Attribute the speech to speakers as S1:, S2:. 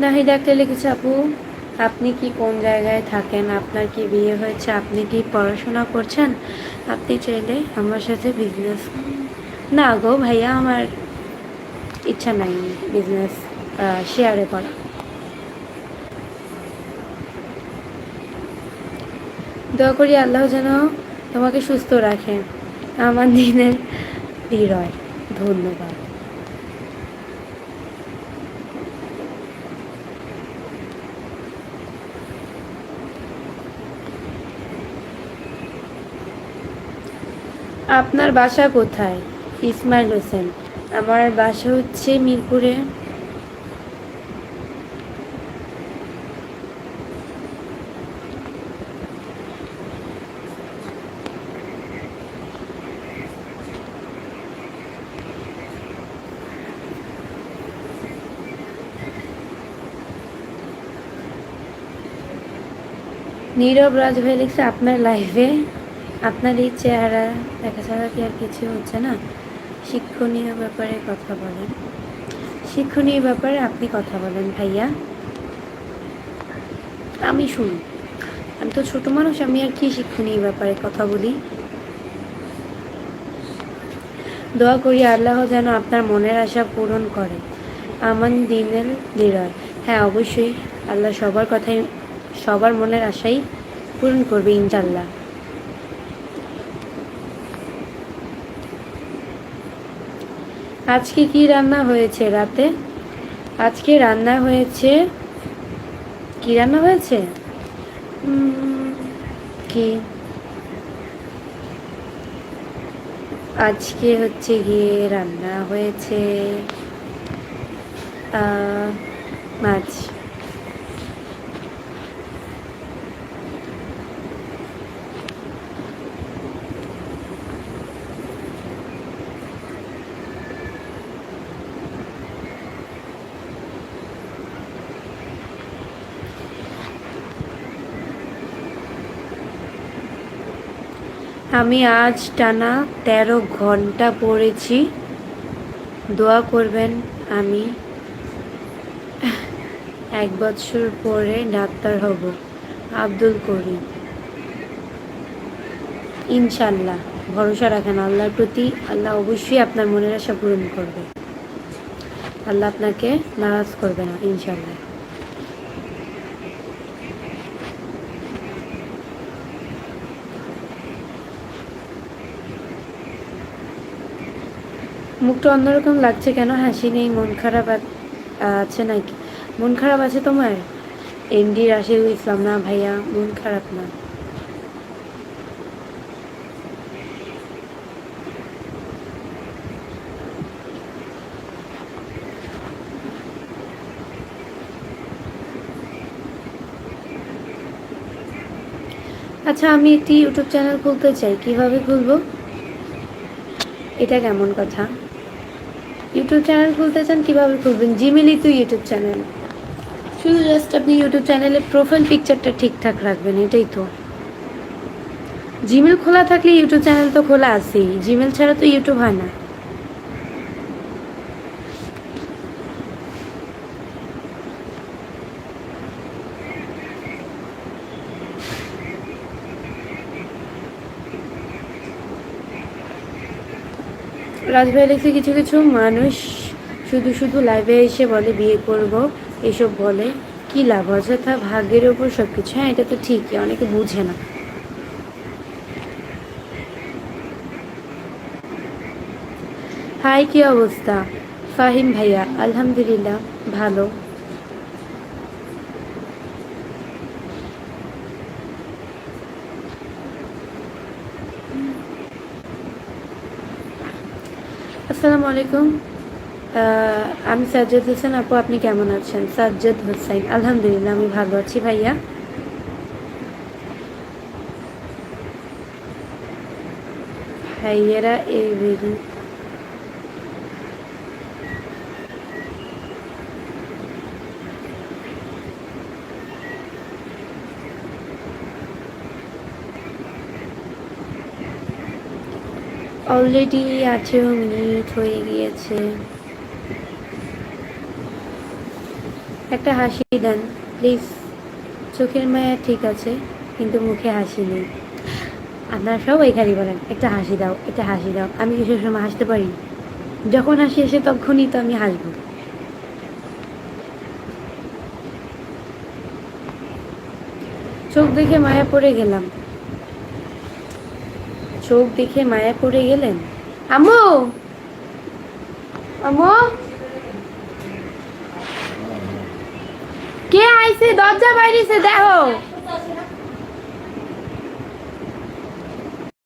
S1: নাহিদ আক্তার লিখেছে, আপু আপনি কি কোন জায়গায় থাকেন, আপনার কি বিয়ে হয়েছে, আপনি কি পড়াশোনা করছেন, আপনি চাইলে আমার সাথে বিজনেস। না গো ভাইয়া, আমার ইচ্ছা নাই বিজনেস শেয়ারে করা। দোয়া করি আল্লাহ যেন তোমাকে সুস্থ রাখে। আমার দিনের হৃদয়, ধন্যবাদ। আপনার বাসা কোথায়? ইসমাইল হোসেন। আমার বাসা হচ্ছে মিরপুরে। নীরব রাজ ভাই লিখছে, আপনার লাইফে আপনার এই চেহারা দেখা ছাড়া কি আর কিছু হচ্ছে না? শিক্ষণীয় ব্যাপারে কথা বলেন। শিক্ষণীয় ব্যাপারে আপনি কথা বলেন ভাইয়া, আমি শুনি। আমি তো ছোট মানুষ, আমি আর কি শিক্ষণীয় ব্যাপারে কথা বলি। দোয়া করি আল্লাহ যেন আপনার মনের আশা পূরণ করে। আমান দিনের হৃদয়। হ্যাঁ অবশ্যই, আল্লাহ সবার কথাই, সবার মনের আশাই পূরণ করবে ইনশাল্লাহ। আজকে কি রান্না হয়েছে রাতে? আজকে রান্না হয়েছে, কি রান্না হয়েছে? কি আজকে হচ্ছে গিয়ে রান্না হয়েছে মাছ। আমি আজ টানা 13 ঘন্টা পড়েছি। দোয়া করবেন আমি 1 বছর পরে ডাক্তার হব। আব্দুল করিম। ইনশাল্লাহ, ভরসা রাখেন আল্লাহর প্রতি, আল্লাহ অবশ্যই আপনার মনের আশা পূরণ করবে। আল্লাহ আপনাকে নারাজ করবে না ইনশাল্লাহ। মুখটা অন্যরকম লাগছে কেন? হাসি নেই, মন খারাপ আছে নাকি? মন খারাপ আছে তোমার? এমডি রাশিদুল ইসলাম। না ভাইয়া, মন খারাপ না। আচ্ছা, আমি একটি ইউটিউব চ্যানেল খুলতে চাই, কিভাবে খুলবো? এটা কেমন কথা? ইউটিউব চ্যানেল খুলতে চান, কিভাবে খুলবেন? জিমেলই তো ইউটিউব চ্যানেল। শুধু জাস্ট আপনি ইউটিউব চ্যানেলের প্রোফাইল পিকচারটা ঠিকঠাক রাখবেন, এটাই তো। জিমেল খোলা থাকলে ইউটিউব চ্যানেল তো খোলা আছেই, জিমেল ছাড়া তো ইউটিউব হয় না। রাজভাই লিখছে, কিছু কিছু মানুষ শুধু শুধু লাইভে এসে বলে বিয়ে করব, এসব বলে কি লাভ? অযথা ভাগ্যের ওপর সব কিছু। হ্যাঁ এটা তো ঠিকই, অনেকে বুঝে না। হাই, কি অবস্থা? ফাহিম ভাইয়া, আলহামদুলিল্লাহ ভালো। আসসালামু আলাইকুম। আমি সাজ্জাদ হোসেন, আপু আপনি কেমন আছেন? সাজ্জাদ হোসেন, আলহামদুলিল্লাহ আমি ভালো আছি ভাইয়া। ভাইয়েরা এই অলরেডি 18 মিনিট হয়ে গিয়েছে। একটা হাসি দেন প্লিজ। চোখের মায়া ঠিক আছে, কিন্তু মুখে হাসি নেই। আপনারা সবাই খালি বলেন একটা হাসি দাও, একটা হাসি দাও। আমি কি সবসময় হাসতে পারি? যখন হাসি আসে তখনই তো আমি হাসবো। চোখ দেখে মায়া পড়ে গেলাম। চোখ দেখে মায়া পড়ে গেলেন। আম্মু, আম্মু, কে আইছে? দরজা বাইরেছে, দেখো।